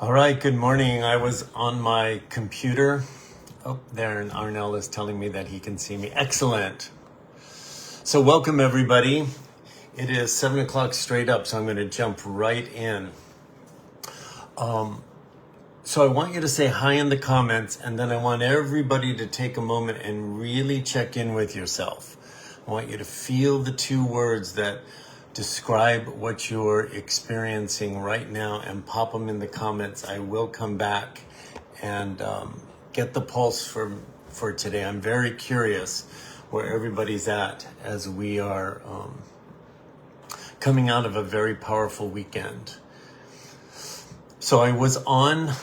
All right, good morning. I was on my computer. Oh, there, and Arnell is telling me that he can see me. Excellent. So welcome, everybody. It is 7 o'clock straight up, so I'm going to jump right in. So I want you to say hi in the comments, and then I want everybody to take a moment and really check in with yourself. I want you to feel the two words that describe what you're experiencing right now and pop them in the comments. I will come back and get the pulse for today. I'm very curious where everybody's at as we are coming out of a very powerful weekend. So I was on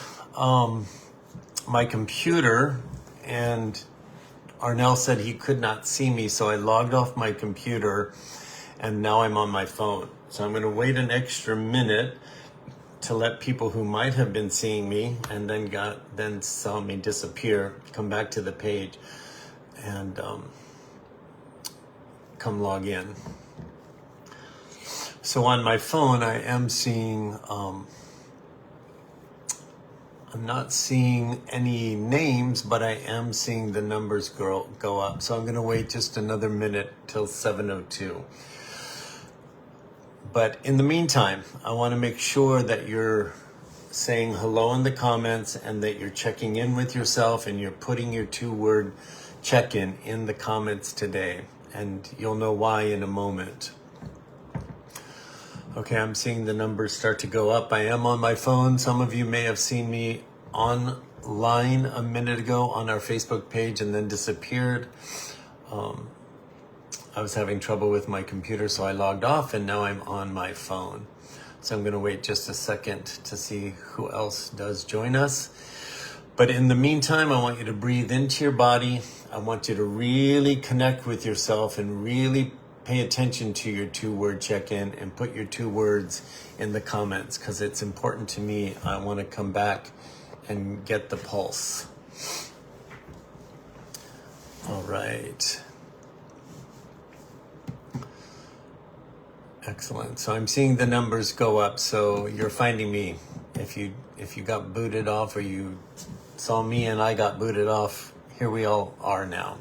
my computer and Arnell said he could not see me, so I logged off my computer and now I'm on my phone. So I'm going to wait an extra minute to let people who might have been seeing me and then saw me disappear come back to the page and come log in. So on my phone, I am seeing, I'm not seeing any names, but I am seeing the numbers go up. So I'm going to wait just another minute till 7:02. But in the meantime, I want to make sure that you're saying hello in the comments and that you're checking in with yourself and you're putting your two-word check-in in the comments today. And you'll know why in a moment. Okay, I'm seeing the numbers start to go up. I am on my phone. Some of you may have seen me online a minute ago on our Facebook page and then disappeared. I was having trouble with my computer, so I logged off and now I'm on my phone. So I'm going to wait just a second to see who else does join us. But in the meantime, I want you to breathe into your body. I want you to really connect with yourself and really pay attention to your two-word check-in and put your two words in the comments because it's important to me. I want to come back and get the pulse. All right. Excellent. So I'm seeing the numbers go up. So you're finding me. If you got booted off or you saw me and I got booted off, here we all are now.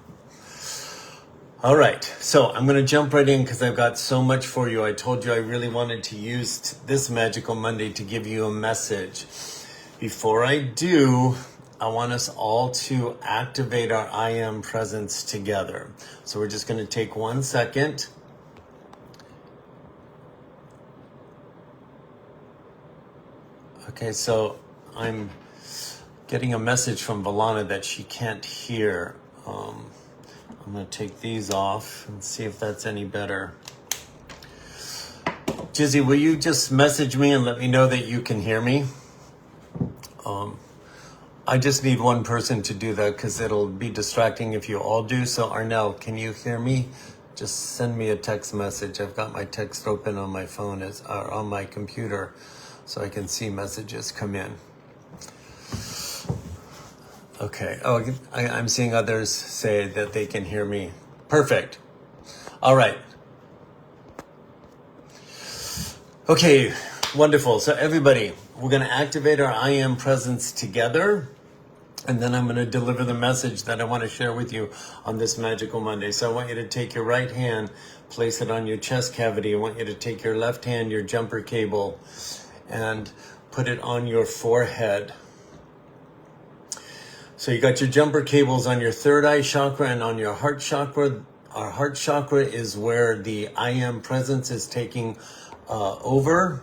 All right. So I'm going to jump right in because I've got so much for you. I told you I really wanted to use this Magical Monday to give you a message. Before I do, I want us all to activate our I Am presence together. So we're just going to take 1 second. Okay, so I'm getting a message from Valana that she can't hear. I'm going to take these off and see if that's any better. Jizzy, will you just message me and let me know that you can hear me? I just need one person to do that because it'll be distracting if you all do. So Arnell, can you hear me? Just send me a text message. I've got my text open on my phone, on my computer, so I can see messages come in. Okay. Oh, I'm seeing others say that they can hear me. Perfect. All right. Okay, wonderful. So everybody, we're going to activate our I Am presence together. And then I'm going to deliver the message that I want to share with you on this Magical Monday. So I want you to take your right hand, place it on your chest cavity. I want you to take your left hand, your jumper cable, and put it on your forehead. So you got your jumper cables on your third eye chakra and on your heart chakra. Our heart chakra is where the I Am presence is taking over.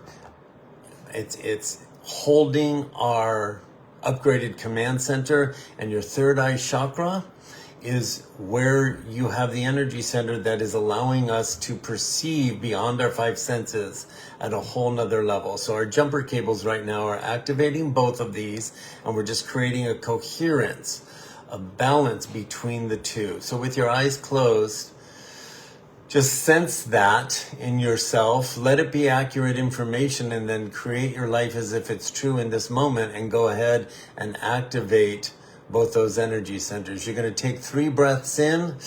It's holding our upgraded command center, and your third eye chakra is where you have the energy center that is allowing us to perceive beyond our five senses at a whole nother level. So our jumper cables right now are activating both of these, and we're just creating a coherence, a balance between the two. So with your eyes closed, just sense that in yourself, let it be accurate information, and then create your life as if it's true in this moment and go ahead and activate both those energy centers. You're going to take 3 breaths in,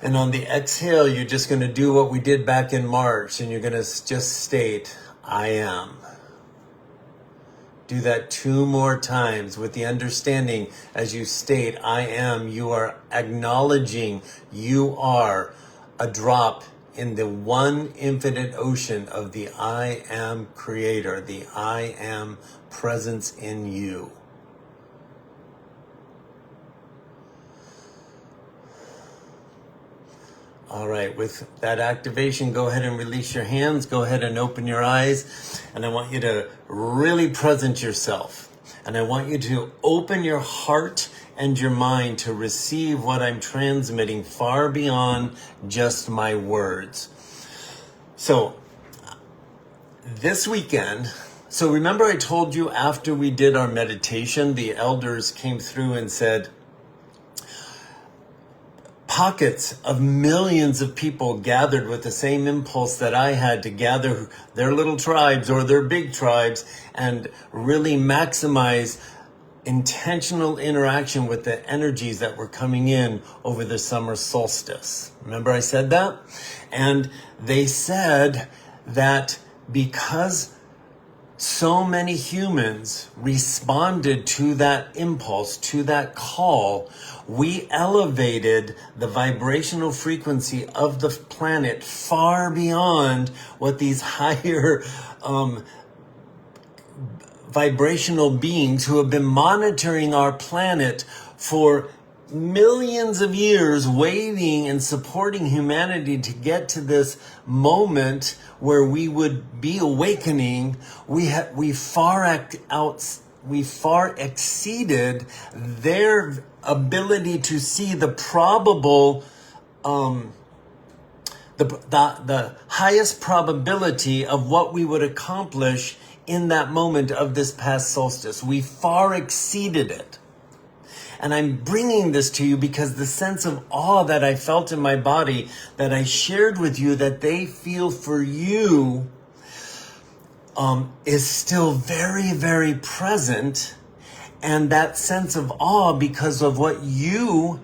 and on the exhale, you're just going to do what we did back in March, and you're going to just state, I am. Do that 2 more times with the understanding as you state, I am, you are acknowledging you are a drop in the one infinite ocean of the I am creator, the I am presence in you. All right, with that activation, go ahead and release your hands. Go ahead and open your eyes. And I want you to really present yourself. And I want you to open your heart and your mind to receive what I'm transmitting far beyond just my words. So this weekend, so remember I told you after we did our meditation, the elders came through and said, pockets of millions of people gathered with the same impulse that I had to gather their little tribes or their big tribes and really maximize intentional interaction with the energies that were coming in over the summer solstice. Remember I said that? And they said that because so many humans responded to that impulse, to that call, we elevated the vibrational frequency of the planet far beyond what these higher vibrational beings who have been monitoring our planet for millions of years, waiting and supporting humanity to get to this moment where we would be awakening. We far exceeded their ability to see the probable, the highest probability of what we would accomplish in that moment of this past solstice. We far exceeded it. And I'm bringing this to you because the sense of awe that I felt in my body, that I shared with you, that they feel for you, is still very, very present. And that sense of awe because of what you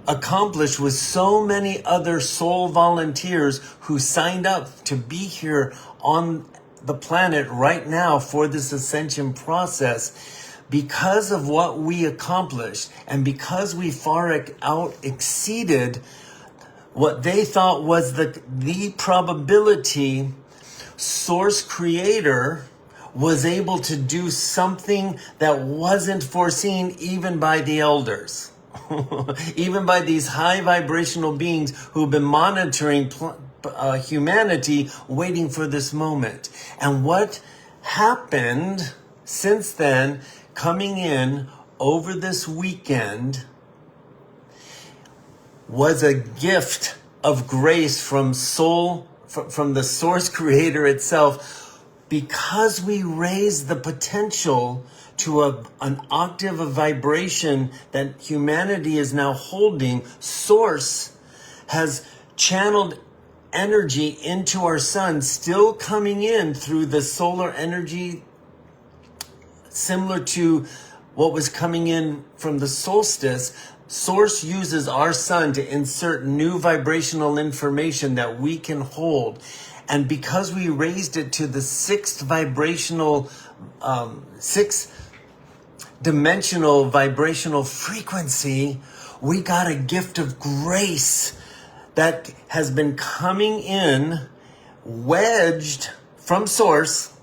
accomplished with so many other soul volunteers who signed up to be here on the planet right now for this ascension process. Because of what we accomplished and because we far out exceeded what they thought was the probability, Source Creator was able to do something that wasn't foreseen even by the elders, even by these high vibrational beings who've been monitoring humanity, waiting for this moment. And what happened since then, coming in over this weekend, was a gift of grace from the Source Creator itself, because we raised the potential to an octave of vibration that humanity is now holding. Source has channeled energy into our sun, still coming in through the solar energy, similar to what was coming in from the solstice. Source uses our sun to insert new vibrational information that we can hold. And because we raised it to the sixth dimensional vibrational frequency, we got a gift of grace that has been coming in, wedged from Source.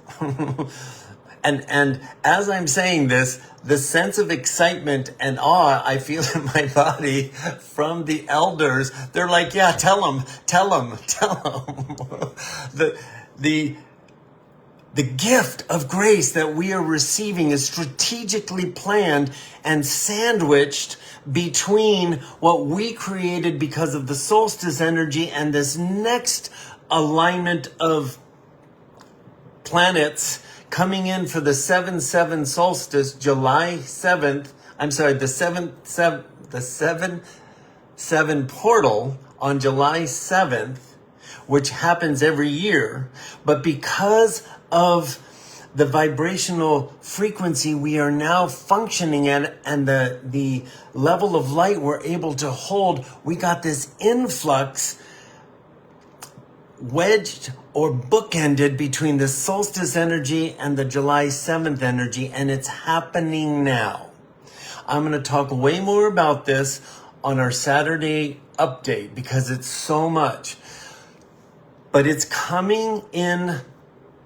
And as I'm saying this, the sense of excitement and awe I feel in my body from the elders, they're like, yeah, tell them. The gift of grace that we are receiving is strategically planned and sandwiched between what we created because of the solstice energy and this next alignment of planets coming in for the 7/7 solstice, July 7th. I'm sorry, the 7/7 portal on July 7th, which happens every year. But because of the vibrational frequency we are now functioning at and the level of light we're able to hold, we got this influx wedged or bookended between the solstice energy and the July 7th energy, and it's happening now. I'm going to talk way more about this on our Saturday update because it's so much. But it's coming in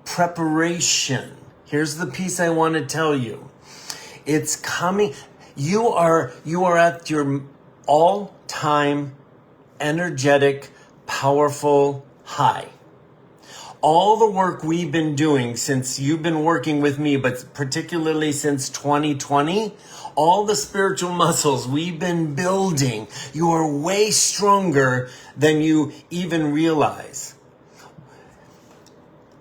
preparation. Here's the piece I want to tell you. It's coming. You are at your all-time energetic, powerful high. All the work we've been doing since you've been working with me, but particularly since 2020, all the spiritual muscles we've been building, you are way stronger than you even realize.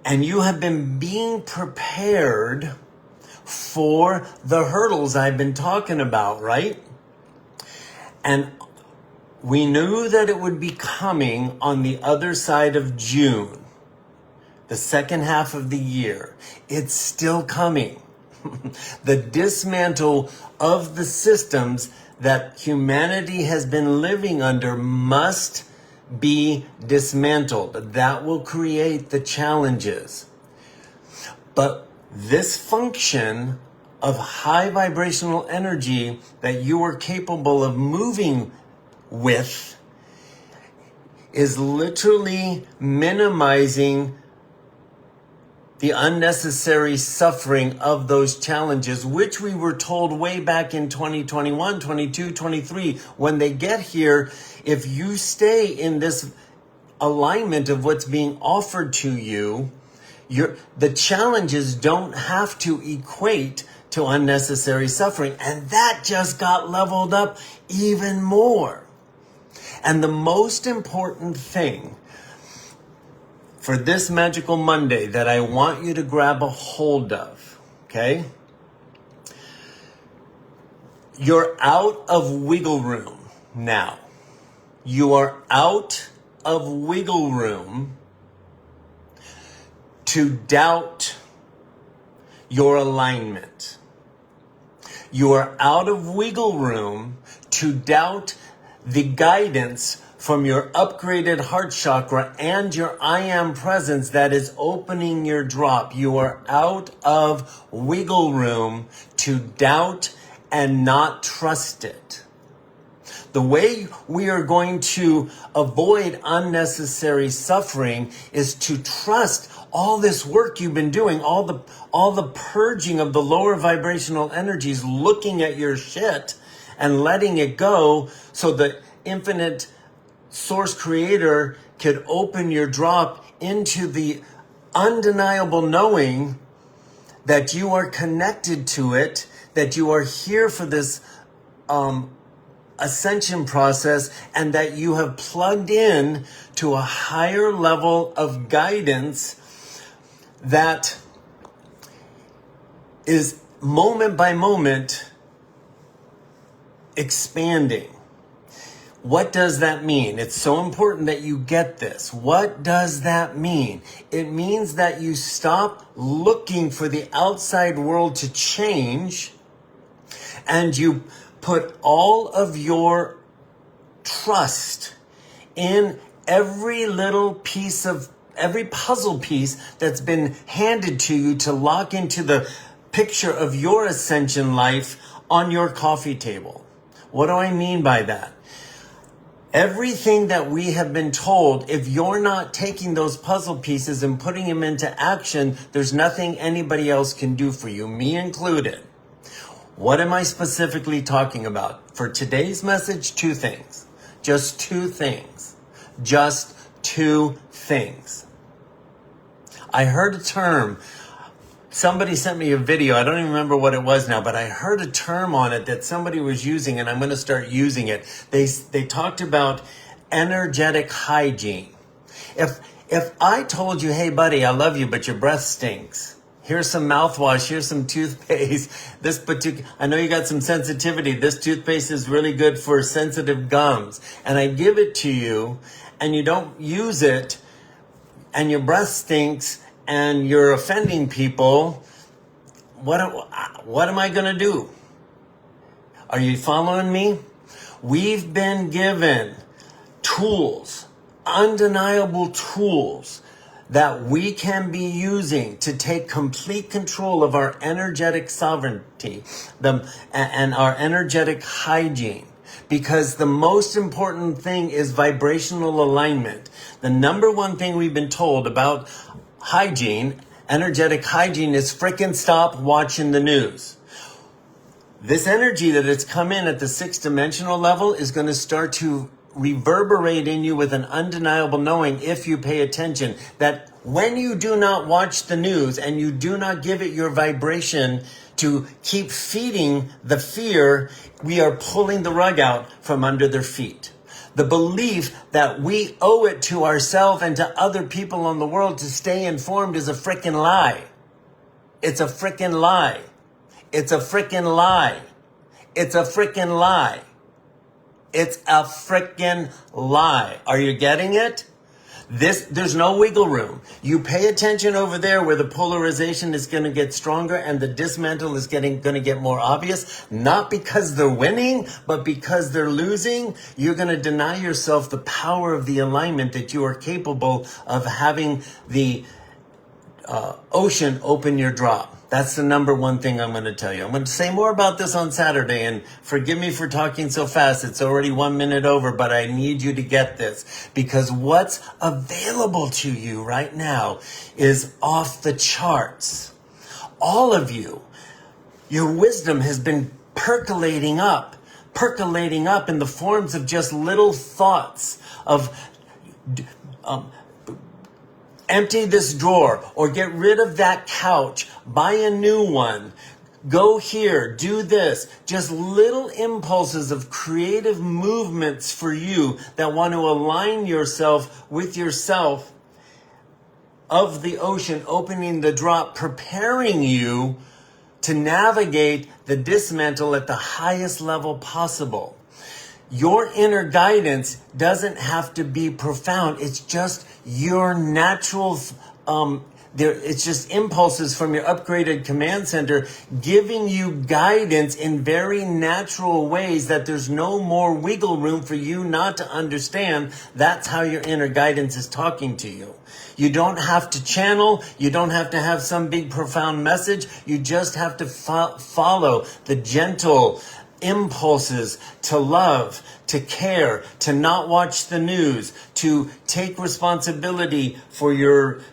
And you have been being prepared for the hurdles I've been talking about, right? And we knew that it would be coming on the other side of June. The second half of the year, it's still coming. The dismantle of the systems that humanity has been living under must be dismantled. That will create the challenges. But this function of high vibrational energy that you are capable of moving with is literally minimizing the unnecessary suffering of those challenges, which we were told way back in 2021, 22, 23. When they get here, if you stay in this alignment of what's being offered to you, the challenges don't have to equate to unnecessary suffering. And that just got leveled up even more. And the most important thing for this Magical Monday that I want you to grab a hold of, okay? You're out of wiggle room now. You are out of wiggle room to doubt your alignment. You are out of wiggle room to doubt the guidance from your upgraded heart chakra and your I am presence that is opening your drop. You are out of wiggle room to doubt and not trust it. The way we are going to avoid unnecessary suffering is to trust all this work you've been doing, all the purging of the lower vibrational energies, looking at your shit and letting it go so the infinite source creator could open your drop into the undeniable knowing that you are connected to it, that you are here for this ascension process, and that you have plugged in to a higher level of guidance that is moment by moment expanding. What does that mean? It's so important that you get this. What does that mean? It means that you stop looking for the outside world to change and you put all of your trust in every little piece of, every puzzle piece that's been handed to you to lock into the picture of your ascension life on your coffee table. What do I mean by that? Everything that we have been told, if you're not taking those puzzle pieces and putting them into action, there's nothing anybody else can do for you, me included. What am I specifically talking about? For today's message, two things. Just two things. Just two things. I heard a term. Somebody sent me a video. I don't even remember what it was now, but I heard a term on it that somebody was using, and I'm going to start using it. They talked about energetic hygiene. If I told you, hey buddy, I love you, but your breath stinks. Here's some mouthwash. Here's some toothpaste. I know you got some sensitivity. This toothpaste is really good for sensitive gums. And I give it to you, and you don't use it, and your breath stinks, and you're offending people. What am I going to do? Are you following me? We've been given tools, undeniable tools that we can be using to take complete control of our energetic sovereignty and our energetic hygiene. Because the most important thing is vibrational alignment. The number one thing we've been told about hygiene, energetic hygiene, is frickin' stop watching the news. This energy that it's come in at the 6th dimensional level is going to start to reverberate in you with an undeniable knowing, if you pay attention, that when you do not watch the news and you do not give it your vibration to keep feeding the fear, we are pulling the rug out from under their feet. The belief that we owe it to ourselves and to other people in the world to stay informed is a frickin' lie. It's a frickin' lie. It's a frickin' lie. It's a frickin' lie. It's a frickin' lie. Are you getting it? There's no wiggle room. You pay attention over there where the polarization is going to get stronger and the dismantle is going to get more obvious, not because they're winning, but because they're losing. You're going to deny yourself the power of the alignment that you are capable of having the ocean open your drop. That's the number one thing I'm going to tell you. I'm going to say more about this on Saturday, and forgive me for talking so fast. It's already 1 minute over, but I need you to get this, because what's available to you right now is off the charts. All of you, your wisdom has been percolating up in the forms of just little thoughts of empty this drawer, or get rid of that couch, buy a new one, go here, do this. Just little impulses of creative movements for you that want to align yourself with yourself of the ocean, opening the drop, preparing you to navigate the dismantle at the highest level possible. Your inner guidance doesn't have to be profound. It's just your natural, it's just impulses from your upgraded command center giving you guidance in very natural ways that there's no more wiggle room for you not to understand. That's how your inner guidance is talking to you. You don't have to channel. You don't have to have some big profound message. You just have to follow the gentle impulses to love, to care, to not watch the news, to take responsibility for your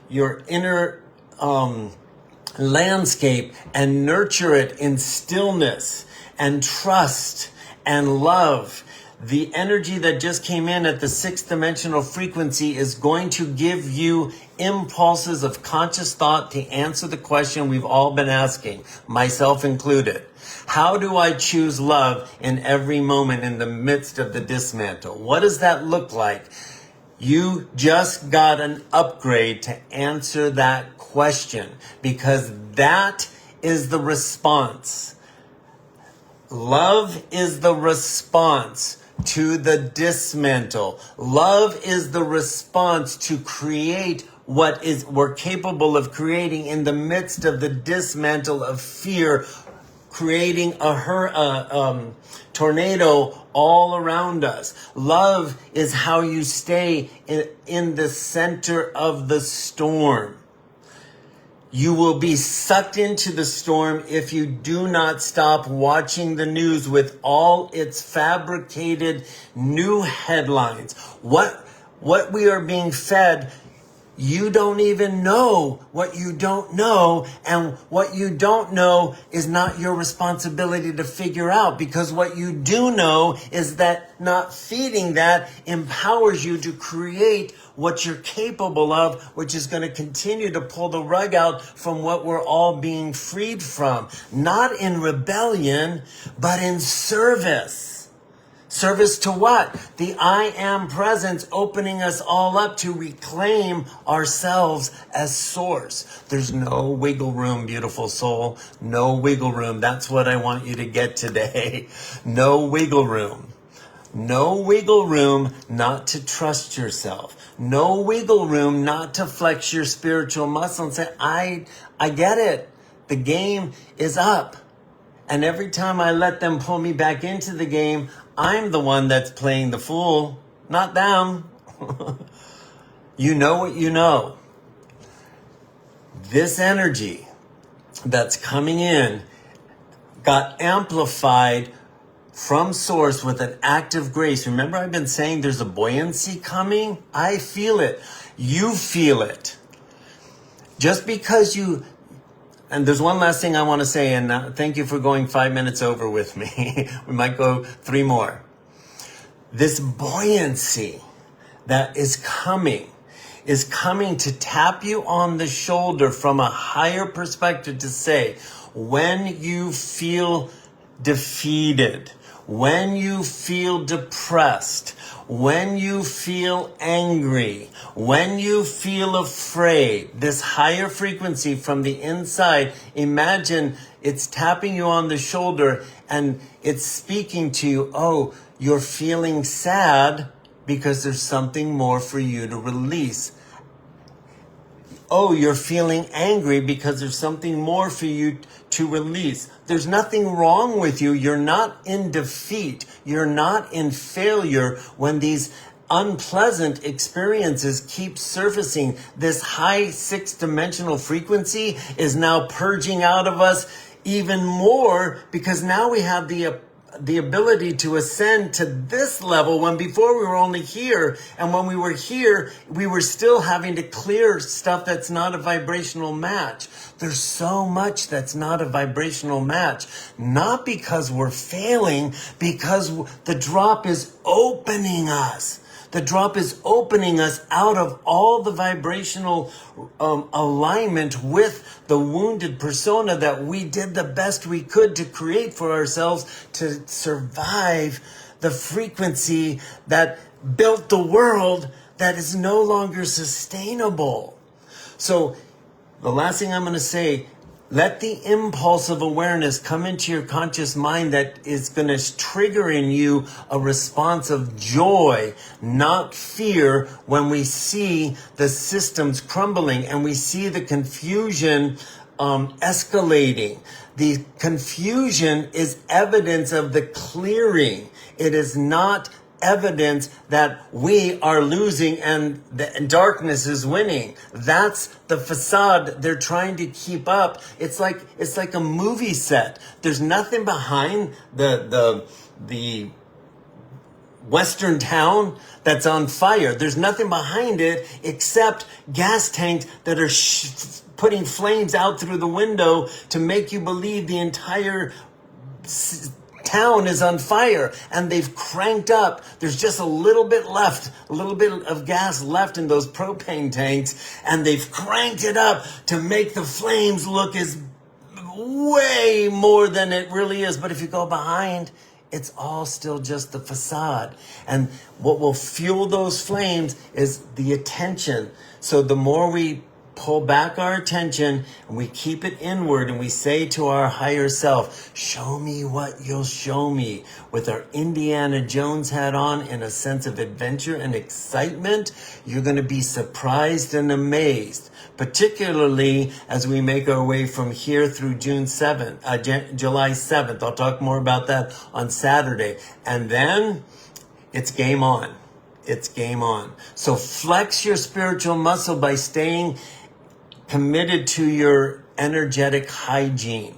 inner landscape and nurture it in stillness and trust and love. The energy that just came in at the 6th dimensional frequency is going to give you impulses of conscious thought to answer the question we've all been asking, myself included. How do I choose love in every moment in the midst of the dismantle? What does that look like? You just got an upgrade to answer that question, because that is the response. Love is the response to the dismantle. Love is the response to create what is we're capable of creating in the midst of the dismantle of fear, creating a tornado all around us. Love is how you stay in the center of the storm. You will be sucked into the storm if you do not stop watching the news with all its fabricated new headlines. What we are being fed, you don't even know what you don't know, and what you don't know is not your responsibility to figure out, because what you do know is that not feeding that empowers you to create what you're capable of, which is going to continue to pull the rug out from what we're all being freed from. Not in rebellion, but in service. Service to what? The I am presence opening us all up to reclaim ourselves as source. There's no wiggle room, beautiful soul. No wiggle room. That's what I want you to get today. No wiggle room. No wiggle room not to trust yourself. No wiggle room not to flex your spiritual muscle and say, I get it. The game is up. And every time I let them pull me back into the game, I'm the one that's playing the fool, not them. You know what you know. This energy that's coming in got amplified from source with an active grace. Remember, I've been saying there's a buoyancy coming? I feel it. You feel it. Just because you, and there's one last thing I want to say, and thank you for going 5 minutes over with me. We might go 3 more. This buoyancy that is coming to tap you on the shoulder from a higher perspective to say, when you feel defeated, when you feel depressed, when you feel angry, when you feel afraid, this higher frequency from the inside, imagine it's tapping you on the shoulder and it's speaking to you, oh, you're feeling sad because there's something more for you to release. Oh, you're feeling angry because there's something more for you to release. There's nothing wrong with you. You're not in defeat. You're not in failure when these unpleasant experiences keep surfacing. This high 6-dimensional frequency is now purging out of us even more because now we have the ability to ascend to this level when before we were only here. And when we were here, we were still having to clear stuff that's not a vibrational match. There's so much that's not a vibrational match. Not because we're failing, because the drop is opening us. The drop is opening us out of all the vibrational alignment with the wounded persona that we did the best we could to create for ourselves to survive the frequency that built the world that is no longer sustainable. So the last thing I'm going to say, let the impulse of awareness come into your conscious mind that is going to trigger in you a response of joy, not fear, when we see the systems crumbling and we see the confusion escalating. The confusion is evidence of the clearing. It is not evidence that we are losing and the darkness is winning. That's the facade they're trying to keep up. It's like a movie set. There's nothing behind the western town that's on fire. There's nothing behind it except gas tanks that are putting flames out through the window to make you believe the entire town is on fire, and they've cranked up. There's just a little bit left, a little bit of gas left in those propane tanks, and they've cranked it up to make the flames look as way more than it really is. But if you go behind, it's all still just the facade. And what will fuel those flames is the attention. So the more we pull back our attention and we keep it inward and we say to our higher self, show me what you'll show me, with our Indiana Jones hat on in a sense of adventure and excitement, you're going to be surprised and amazed, particularly as we make our way from here through July 7th. I'll talk more about that on Saturday. And then it's game on. It's game on. So flex your spiritual muscle by staying committed to your energetic hygiene.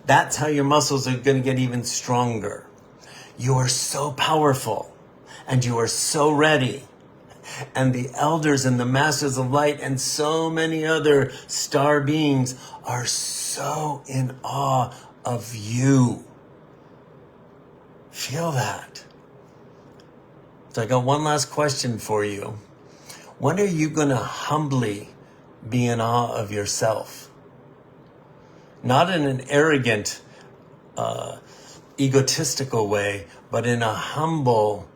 That's how your muscles are going to get even stronger. You are so powerful and you are so ready. And the elders and the masters of light and so many other star beings are so in awe of you. Feel that. So I got one last question for you. When are you going to humbly be in awe of yourself? Not in an arrogant, egotistical way, but in a humble,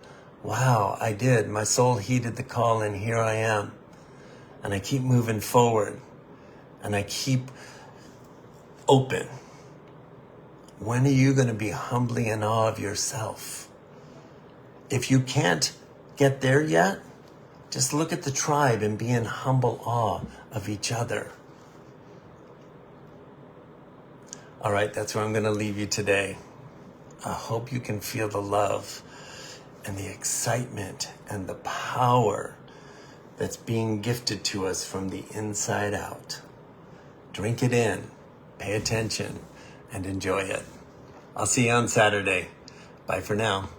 wow, I did. My soul heeded the call and here I am. And I keep moving forward. And I keep open. When are you going to be humbly in awe of yourself? If you can't get there yet, just look at the tribe and be in humble awe of each other. All right, that's where I'm going to leave you today. I hope you can feel the love. and the excitement and the power that's being gifted to us from the inside out. Drink it in, pay attention, and enjoy it. I'll see you on Saturday. Bye for now.